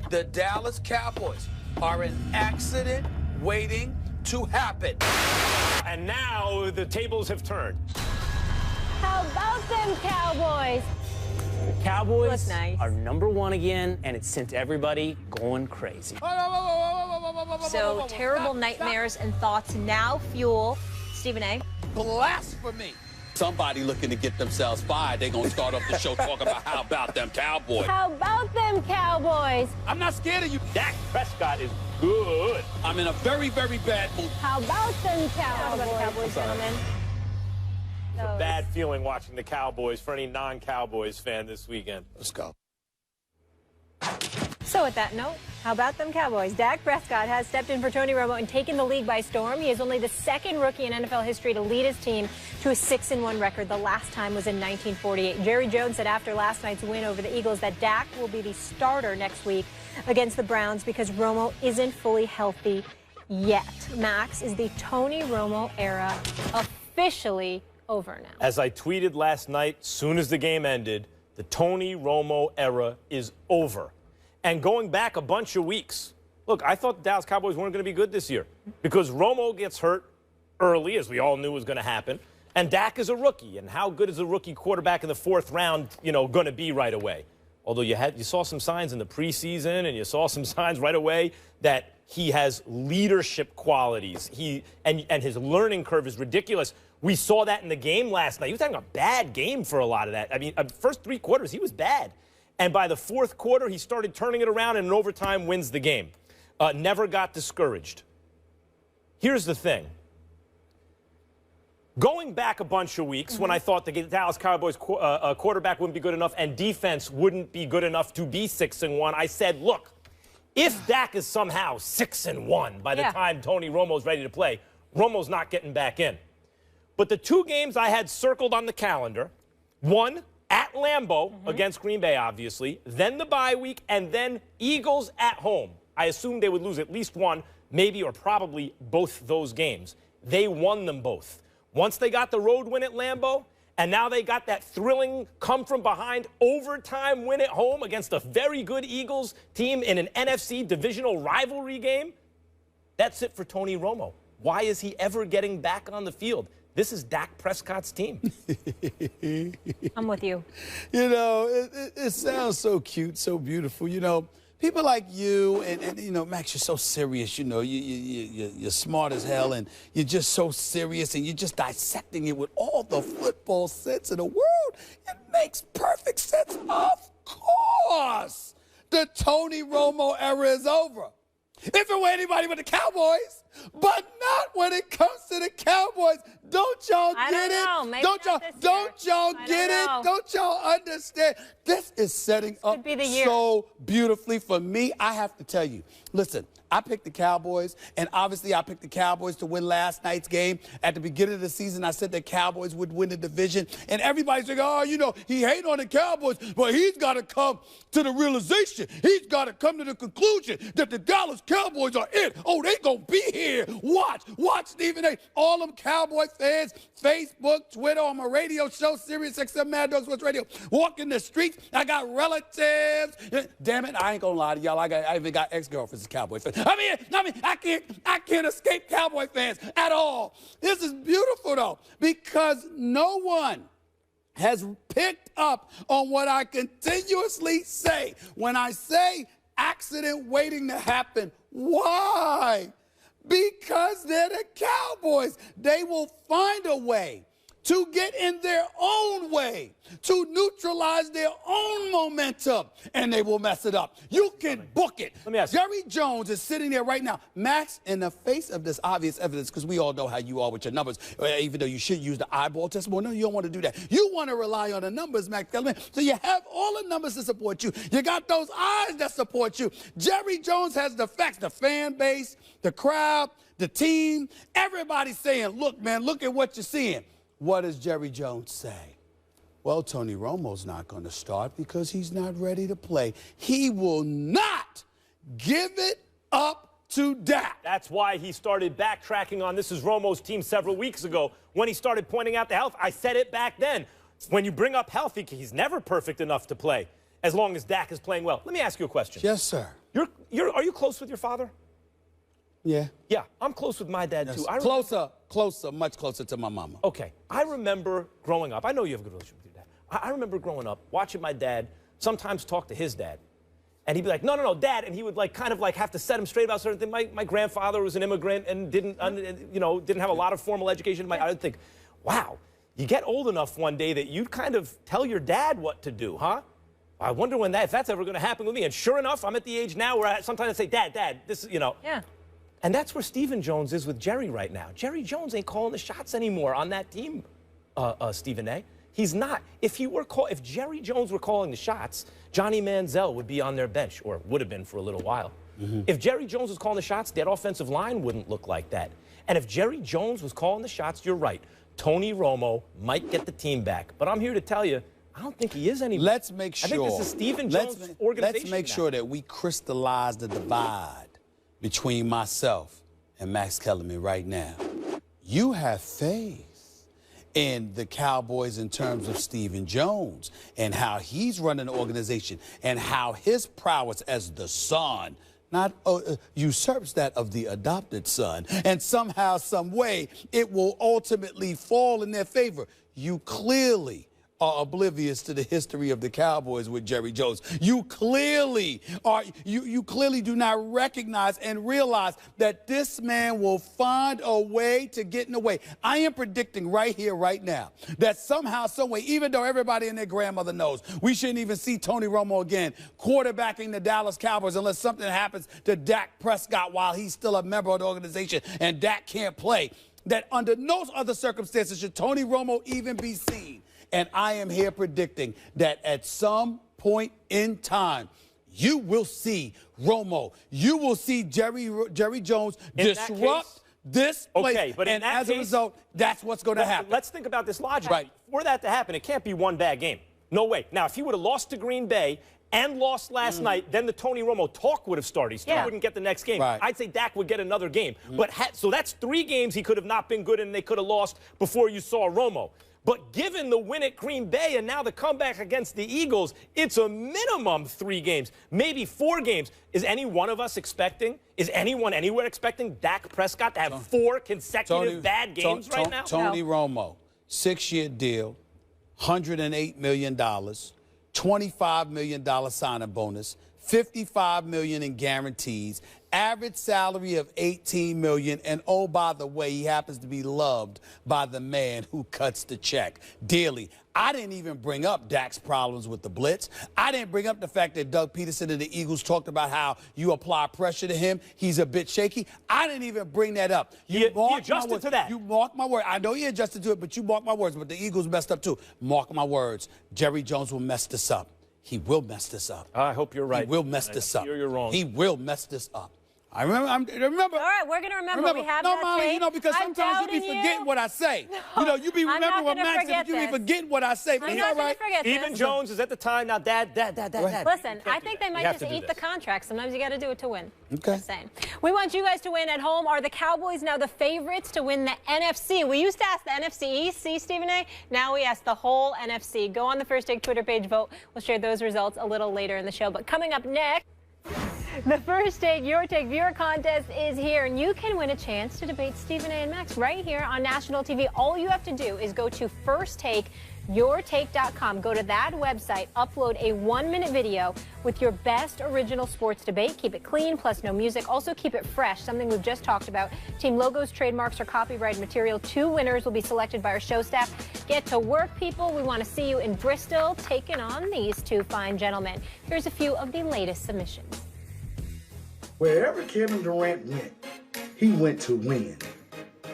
The Dallas Cowboys are an accident waiting to happen. And now the tables have turned. How about them Cowboys? The Cowboys nice. are #1 again, and it sent everybody going crazy. So terrible nightmares and thoughts now fuel Stephen A. Blasphemy. Somebody looking to get themselves fired, they're going to start off the show talking about how about them Cowboys. How about them Cowboys? I'm not scared of you. Dak Prescott is good. I'm in a very, very bad mood. How about them Cowboys, gentlemen? Bad feeling watching the Cowboys for any non-Cowboys fan this weekend. Let's go. So with that note, how about them Cowboys? Dak Prescott has stepped in for Tony Romo and taken the league by storm. He is only the second rookie in NFL history to lead his team to a 6-1 record. The last time was in 1948. Jerry Jones said after last night's win over the Eagles that Dak will be the starter next week against the Browns because Romo isn't fully healthy yet. Max, is the Tony Romo era officially over now? As I tweeted last night, soon as the game ended, the Tony Romo era is over. And going back a bunch of weeks, look, I thought the Dallas Cowboys weren't going to be good this year because Romo gets hurt early, as we all knew was going to happen, and Dak is a rookie. And how good is a rookie quarterback in the 4th round, going to be right away? Although you saw some signs in the preseason, and you saw some signs right away that he has leadership qualities. And his learning curve is ridiculous. We saw that in the game last night. He was having a bad game for a lot of that. I mean, first 3 quarters, he was bad. And by the 4th quarter, he started turning it around and in overtime wins the game. Never got discouraged. Here's the thing. Going back a bunch of weeks when I thought the Dallas Cowboys quarterback wouldn't be good enough and defense wouldn't be good enough to be 6-1, I said, look, if Dak is somehow 6-1 by the time Tony Romo's ready to play, Romo's not getting back in. But the 2 games I had circled on the calendar, one at Lambeau against Green Bay, obviously, then the bye week, and then Eagles at home. I assumed they would lose at least one, maybe or probably both those games. They won them both. Once they got the road win at Lambeau, and now they got that thrilling come-from-behind overtime win at home against a very good Eagles team in an NFC divisional rivalry game, that's it for Tony Romo. Why is he ever getting back on the field? This is Dak Prescott's team. I'm with you. It sounds so cute, so beautiful. People like you and Max, you're so serious. You're smart as hell, and you're just so serious, and you're just dissecting it with all the football sense in the world. It makes perfect sense. Of course, the Tony Romo era is over. If it were anybody but the Cowboys, but not when it comes to the Cowboys. Don't y'all get it? Don't y'all get it? Don't y'all understand? This is setting up so beautifully for me. I have to tell you, listen, I picked the Cowboys, and obviously I picked the Cowboys to win last night's game. At the beginning of the season, I said the Cowboys would win the division, and everybody's like, oh, he hate on the Cowboys, but he's got to come to the realization. He's got to come to the conclusion that the Dallas Cowboys are it. Oh, they gonna be here. Watch, Stephen A. All them Cowboy fans, Facebook, Twitter, on my radio show, Sirius XM Mad Dog Sports Radio, walking the streets. I got relatives. Damn it, I ain't gonna lie to y'all. I even got ex-girlfriends as Cowboy fans. I mean, I can't escape Cowboy fans at all. This is beautiful, though, because no one has picked up on what I continuously say. When I say accident waiting to happen, why? Because they're the Cowboys. They will find a way to get in their own way, to neutralize their own momentum, and they will mess it up. You can book it. Let me ask you. Jerry Jones is sitting there right now. Max, in the face of this obvious evidence, because we all know how you are with your numbers, even though you should use the eyeball test, well, no, you don't want to do that. You want to rely on the numbers, Max Kellerman, so you have all the numbers to support you. You got those eyes that support you. Jerry Jones has the facts, the fan base, the crowd, the team, everybody's saying, look, man, look at what you're seeing. What does Jerry Jones say? Well, Tony Romo's not going to start because he's not ready to play. He will not give it up to Dak. That's why he started backtracking on this is Romo's team several weeks ago when he started pointing out the health. I said it back then. When you bring up health, he's never perfect enough to play as long as Dak is playing well. Let me ask you a question. Yes, sir. You're are you close with your father? Yeah. Yeah, I'm close with my dad, too. Closer, much closer to my mama. Okay, I remember growing up. I know you have a good relationship with your dad. I remember growing up, watching my dad sometimes talk to his dad. And he'd be like, no, Dad. And he would kind of have to set him straight about certain things. My grandfather was an immigrant and didn't have a lot of formal education. I would think, wow, you get old enough one day that you'd kind of tell your dad what to do, huh? I wonder if that's ever going to happen with me. And sure enough, I'm at the age now where sometimes I say, Dad, this is, Yeah. And that's where Stephen Jones is with Jerry right now. Jerry Jones ain't calling the shots anymore on that team, Stephen A. He's not. If Jerry Jones were calling the shots, Johnny Manziel would be on their bench, or would have been for a little while. If Jerry Jones was calling the shots, that offensive line wouldn't look like that. And if Jerry Jones was calling the shots, you're right. Tony Romo might get the team back. But I'm here to tell you, I don't think he is anymore. Let's make sure. I think this is Stephen Jones' organization. Let's make sure that we crystallize the divide between myself and Max Kellerman right now. You have faith in the Cowboys in terms of Stephen Jones and how he's running the organization and how his prowess as the son not usurps that of the adopted son, and somehow, some way, it will ultimately fall in their favor. You clearly are oblivious to the history of the Cowboys with Jerry Jones. You clearly are. You clearly do not recognize and realize that this man will find a way to get in the way. I am predicting right here, right now, that somehow, some way, even though everybody and their grandmother knows, we shouldn't even see Tony Romo again quarterbacking the Dallas Cowboys unless something happens to Dak Prescott while he's still a member of the organization and Dak can't play. That under no other circumstances should Tony Romo even be seen. And I am here predicting that at some point in time, you will see Romo. You will see Jerry Jones disrupt this place. Okay, but and as a result, that's what's going to happen. Let's think about this logically. Right. For that to happen, it can't be one bad game. No way. Now, if he would have lost to Green Bay and lost last night, then the Tony Romo talk would have started. He still wouldn't get the next game. Right. I'd say Dak would get another game. So that's 3 games he could have not been good in and they could have lost before you saw Romo. But given the win at Green Bay and now the comeback against the Eagles, it's a minimum 3 games, maybe 4 games. Is any one of us expecting, is anyone anywhere expecting Dak Prescott to have 4 consecutive bad games right now? Tony Romo, 6-year deal, $108 million, $25 million signing bonus, $55 million in guarantees, average salary of $18 million, and oh, by the way, he happens to be loved by the man who cuts the check daily. I didn't even bring up Dak's problems with the blitz. I didn't bring up the fact that Doug Peterson and the Eagles talked about how you apply pressure to him. He's a bit shaky. I didn't even bring that up. He adjusted to that. You mark my word. I know he adjusted to it, but you mark my words. But the Eagles messed up too. Mark my words. Jerry Jones will mess this up. He will mess this up. I hope you're right. He will mess this up. You're wrong. He will mess this up. I remember. All right, we're going to remember. We have that Molly, tape. because sometimes you be forgetting what I say. You be remembering what Max said, but you be forgetting what I say. But I'm it's not all right. going to forget Even Jones is at the time now, Dad. Listen, I think they might just eat the contract. Sometimes you got to do it to win. Okay. Just saying. We want you guys to win at home. Are the Cowboys now the favorites to win the NFC? We used to ask the NFC East, see, Stephen A. Now we ask the whole NFC. Go on the First Take Twitter page, vote. We'll share those results a little later in the show. But coming up next, the First Take, Your Take viewer contest is here, and you can win a chance to debate Stephen A. and Max right here on national TV. All you have to do is go to firstTakeYourTake.com. Go to that website, upload a 1-minute video with your best original sports debate. Keep it clean, plus no music. Also keep it fresh, something we've just talked about. Team logos, trademarks, or copyrighted material. 2 winners will be selected by our show staff. Get to work, people. We want to see you in Bristol taking on these 2 fine gentlemen. Here's a few of the latest submissions. Wherever Kevin Durant went, he went to win.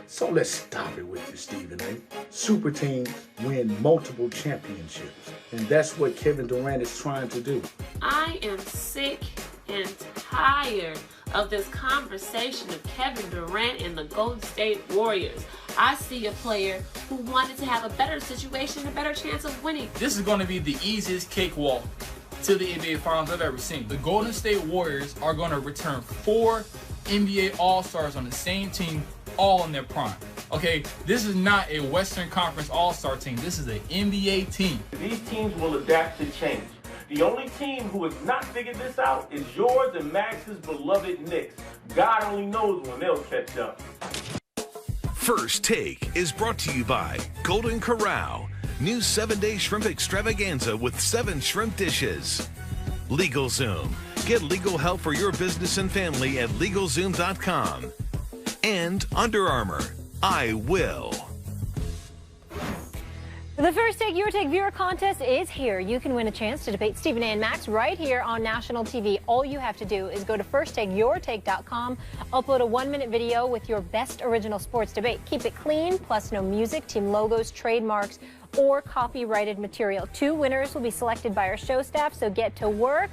So let's stop it with you, Stephen A. Super teams win multiple championships, and that's what Kevin Durant is trying to do. I am sick and tired of this conversation of Kevin Durant and the Golden State Warriors. I see a player who wanted to have a better situation, a better chance of winning. This is going to be the easiest cakewalk to the NBA Finals I've ever seen. The Golden State Warriors are going to return 4 NBA All-Stars on the same team, all in their prime. Okay, this is not a Western Conference All-Star team. This is an NBA team. These teams will adapt to change. The only team who has not figured this out is yours and Max's beloved Knicks. God only knows when they'll catch up. First Take is brought to you by Golden Corral. New 7-day shrimp extravaganza with 7 shrimp dishes. LegalZoom. Get legal help for your business and family at LegalZoom.com. And Under Armour. I will. The First Take, Your Take viewer contest is here. You can win a chance to debate Stephen A. and Max right here on national TV. All you have to do is go to firstTakeYourTake.com, upload a 1-minute video with your best original sports debate. Keep it clean, plus no music, team logos, trademarks, or copyrighted material. 2 winners will be selected by our show staff, so get to work.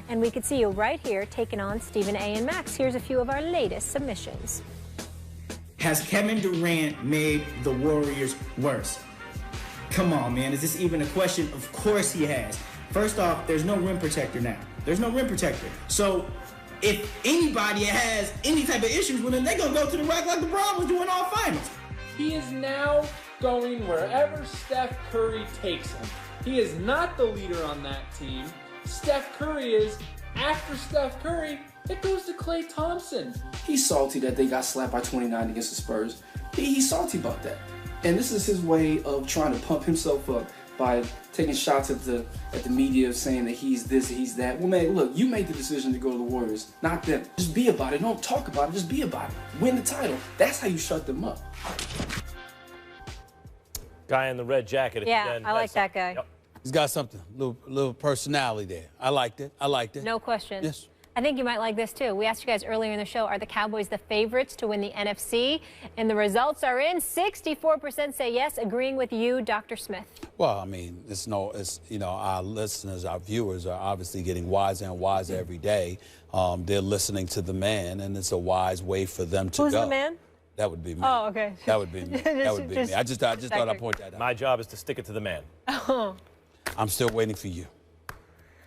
And we could see you right here taking on Stephen A. and Max. Here's a few of our latest submissions. Has Kevin Durant made the Warriors worse? Come on, man. Is this even a question? Of course he has. First off, there's no rim protector now. There's no rim protector. So if anybody has any type of issues with him, they're going to go to the rack like LeBron was doing all finals. He is now going wherever Steph Curry takes him. He is not the leader on that team. Steph Curry is. After Steph Curry, it goes to Klay Thompson. He's salty that they got slapped by 29 against the Spurs. He's salty about that. And this is his way of trying to pump himself up by taking shots at the media, saying that he's this, he's that. Well, man, look, you made the decision to go to the Warriors, not them. Just be about it. Don't talk about it. Just be about it. Win the title. That's how you shut them up. Guy in the red jacket. Yeah, I like that guy. Yep. He's got something, little personality there. I liked it. I liked it. No question. Yes. I think you might like this, too. We asked you guys earlier in the show, are the Cowboys the favorites to win the NFC? And the results are in. 64% say yes, agreeing with you, Dr. Smith. Well, I mean, our listeners, our viewers are obviously getting wiser and wiser every day. They're listening to the man, and it's a wise way for them to go. Who's the man? That would be me. Oh, okay. That would be me. That would be me. I just thought I'd point that out. My job is to stick it to the man. I'm still waiting for you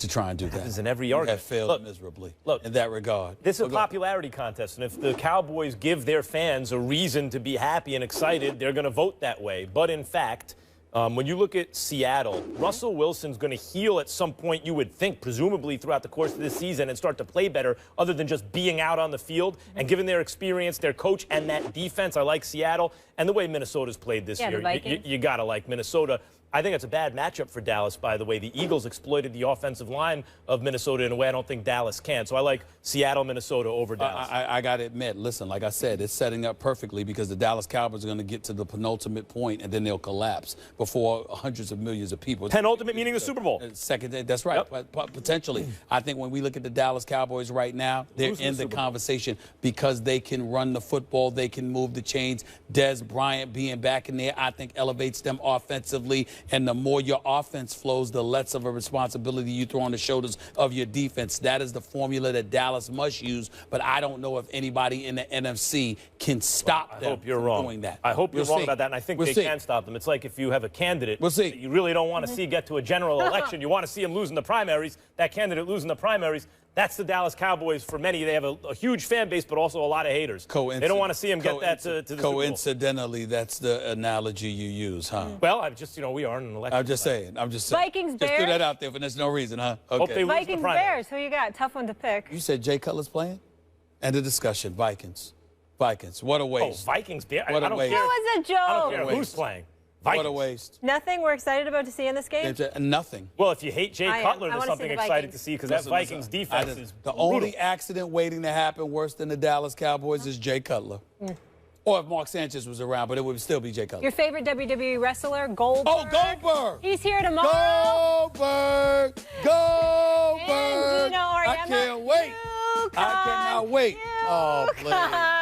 to try and do that. Happens in every argument. Have failed miserably in that regard. This is a popularity contest, and if the Cowboys give their fans a reason to be happy and excited, they're going to vote that way. But in fact, when you look at Seattle, Russell Wilson's going to heal at some point, you would think, presumably throughout the course of this season, and start to play better, other than just being out on the field. And given their experience, their coach, and that defense, I like Seattle. And the way Minnesota's played this year, you got to like Minnesota. I think it's a bad matchup for Dallas, by the way. The Eagles exploited the offensive line of Minnesota in a way I don't think Dallas can. So I like Seattle, Minnesota over Dallas. I got to admit, listen, like I said, it's setting up perfectly because the Dallas Cowboys are going to get to the penultimate point and then they'll collapse before hundreds of millions of people. Penultimate meaning the Super Bowl. Second, that's right. Yep. Potentially. I think when we look at the Dallas Cowboys right now, they're in the conversation because they can run the football, they can move the chains. Dez Bryant being back in there, I think elevates them offensively. And the more your offense flows, the less of a responsibility you throw on the shoulders of your defense. That is the formula that Dallas must use, but I don't know if anybody in the NFC can stop them from doing that. I hope you're wrong about that, and I think they can stop them. It's like if you have a candidate that you really don't want to see get to a general election. You want to see him losing the primaries. That candidate losing the primaries. That's the Dallas Cowboys for many. They have a huge fan base, but also a lot of haters. They don't want to see him get that to the Super Bowl. Coincidentally, that's the analogy you use, huh? Well, I'm just, we are in an election. I'm just saying. Vikings, Bears. Just threw that out there, but there's no reason, huh? Okay. Hope they lose Vikings, the primary. Bears. Who you got? Tough one to pick. You said Jay Cutler's playing? End of discussion. Vikings. What a waste. Oh, Vikings, Bears. What a waste. That was a joke. I don't care who's playing. Vikings. What a waste. Nothing we're excited about to see in this game? Nothing. Well, if you hate Jay Cutler, there's something excited to see because that Vikings defense is the only accident waiting to happen worse than the Dallas Cowboys is Jay Cutler. Or if Mark Sanchez was around, but it would still be Jay Cutler. Your favorite WWE wrestler, Goldberg. Oh, Goldberg! He's here tomorrow. Goldberg! And, I can't wait. I cannot wait. Oh, please.